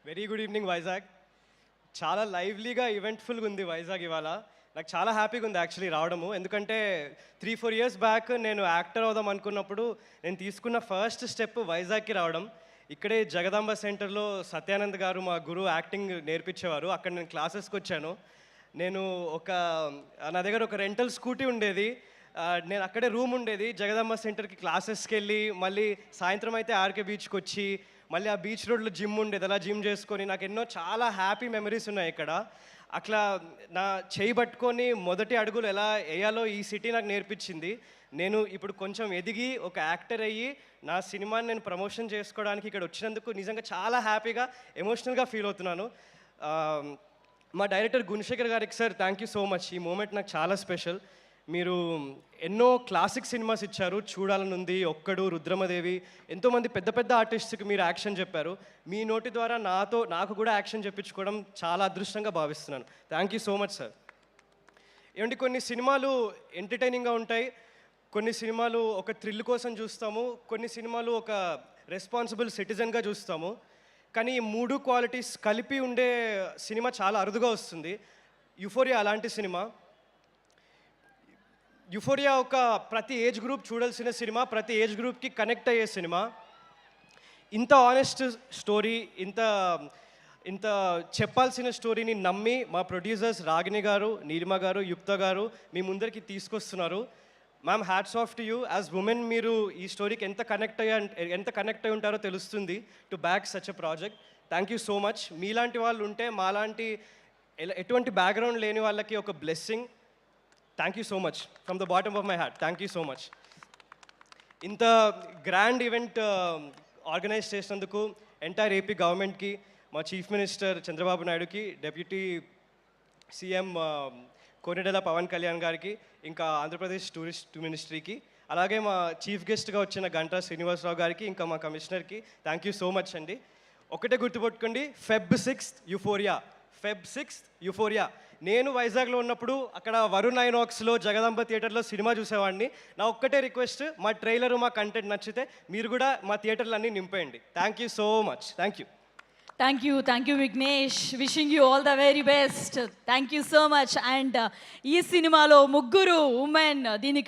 Very good evening Vizag. చాలా లైవ్లీగా ఈవెంట్ఫుల్గా ఉంది వైజాగ్ ఇవాళ. నాకు చాలా హ్యాపీగా ఉంది యాక్చువల్లీ రావడము. ఎందుకంటే 3-4 ఇయర్స్ బ్యాక్ నేను యాక్టర్ అవుదాం అనుకున్నప్పుడు నేను తీసుకున్న ఫస్ట్ స్టెప్ వైజాగ్కి రావడం. ఇక్కడే జగదాంబ సెంటర్లో సత్యానంద్ గారు మా గురువు యాక్టింగ్ నేర్పించేవారు. అక్కడ నేను క్లాసెస్కి వచ్చాను. నేను నా దగ్గర ఒక రెంటల్ స్కూటీ ఉండేది. నేను అక్కడే రూమ్ ఉండేది. జగదాంబ సెంటర్కి క్లాసెస్కి వెళ్ళి మళ్ళీ సాయంత్రం అయితే ఆర్కే బీచ్కి వచ్చి మళ్ళీ ఆ బీచ్ రోడ్లో జిమ్ ఉండేది. అలా జిమ్ చేసుకొని నాకు ఎన్నో చాలా హ్యాపీ మెమరీస్ ఉన్నాయి ఇక్కడ. అట్లా నా చేయి పట్టుకొని మొదటి అడుగులు ఎలా వేయాలో ఈ సిటీ నాకు నేర్పించింది. నేను ఇప్పుడు కొంచెం ఎదిగి ఒక యాక్టర్ అయ్యి నా సినిమాని నేను ప్రమోషన్ చేసుకోవడానికి ఇక్కడ వచ్చినందుకు నిజంగా చాలా హ్యాపీగా ఎమోషనల్గా ఫీల్ అవుతున్నాను. మా డైరెక్టర్ గుణశేఖర్ గారికి sir thank you so much. ఈ మూమెంట్ నాకు చాలా స్పెషల్. మీరు ఎన్నో క్లాసిక్ సినిమాస్ ఇచ్చారు. చూడాలనుంది, ఒక్కడు, రుద్రమదేవి, ఎంతోమంది పెద్ద పెద్ద ఆర్టిస్ట్కి మీరు యాక్షన్ చెప్పారు. మీ నోటి ద్వారా నాకు కూడా యాక్షన్ చెప్పించుకోవడం చాలా అదృష్టంగా భావిస్తున్నాను. Thank you so much sir. ఏమంటే కొన్ని సినిమాలు ఎంటర్టైనింగ్గా ఉంటాయి, కొన్ని సినిమాలు ఒక థ్రిల్ కోసం చూస్తాము, కొన్ని సినిమాలు ఒక రెస్పాన్సిబుల్ సిటిజన్గా చూస్తాము. కానీ ఈ 3 క్వాలిటీస్ కలిపి ఉండే సినిమా చాలా అరుదుగా వస్తుంది. యుఫోరియా అలాంటి సినిమా. యుఫోరియా ఒక ప్రతి ఏజ్ గ్రూప్ చూడాల్సిన సినిమా, ప్రతి ఏజ్ గ్రూప్కి కనెక్ట్ అయ్యే సినిమా. ఇంత ఆనెస్ట్ స్టోరీ, ఇంత చెప్పాల్సిన స్టోరీని నమ్మి మా ప్రొడ్యూసర్స్ రాగిణి గారు, నీలిమ గారు, యుక్త గారు మీ ముందరికి తీసుకొస్తున్నారు. Ma'am, hats off to you. As women మీరు ఈ స్టోరీకి ఎంత కనెక్ట్ అయి ఉంటారో తెలుస్తుంది to back such a project. Thank you so much. మీలాంటి వాళ్ళు ఉంటే మాలాంటి ఎటువంటి బ్యాక్గ్రౌండ్ లేని వాళ్ళకి ఒక blessing. Thank you so much from the bottom of my heart. Thank you so much. ఇంత గ్రాండ్ ఈవెంట్ ఆర్గనైజ్ చేసినందుకు ఎంటైర్ ఏపీ గవర్నమెంట్కి, మా చీఫ్ మినిస్టర్ చంద్రబాబు నాయుడుకి, డెప్యూటీ సీఎం కోనెడెల పవన్ కళ్యాణ్ గారికి, ఇంకా ఆంధ్రప్రదేశ్ టూరిస్ట్ మినిస్ట్రీకి, అలాగే మా చీఫ్ గెస్ట్గా వచ్చిన గంటా శ్రీనివాసరావు గారికి, ఇంకా మా కమిషనర్కి థ్యాంక్ యూ సో మచ్ అండి. ఒకటే గుర్తుపెట్టుకోండి, Feb 6th euphoria. Feb 6th euphoria. నేను వైజాగ్లో ఉన్నప్పుడు అక్కడ వరుణ్ ఐనాక్స్లో జగదాంబ థియేటర్లో సినిమా చూసేవాడిని. నా ఒక్కటే రిక్వెస్ట్, మా ట్రైలర్, మా కంటెంట్ నచ్చితే మీరు కూడా మా థియేటర్లన్నీ నింపేయండి. Thank you so much. Thank you. Thank you Vignesh. Wishing you all the very best. Thank you so much. And ఈ సినిమాలో ముగ్గురు ఉమెన్ దీనికి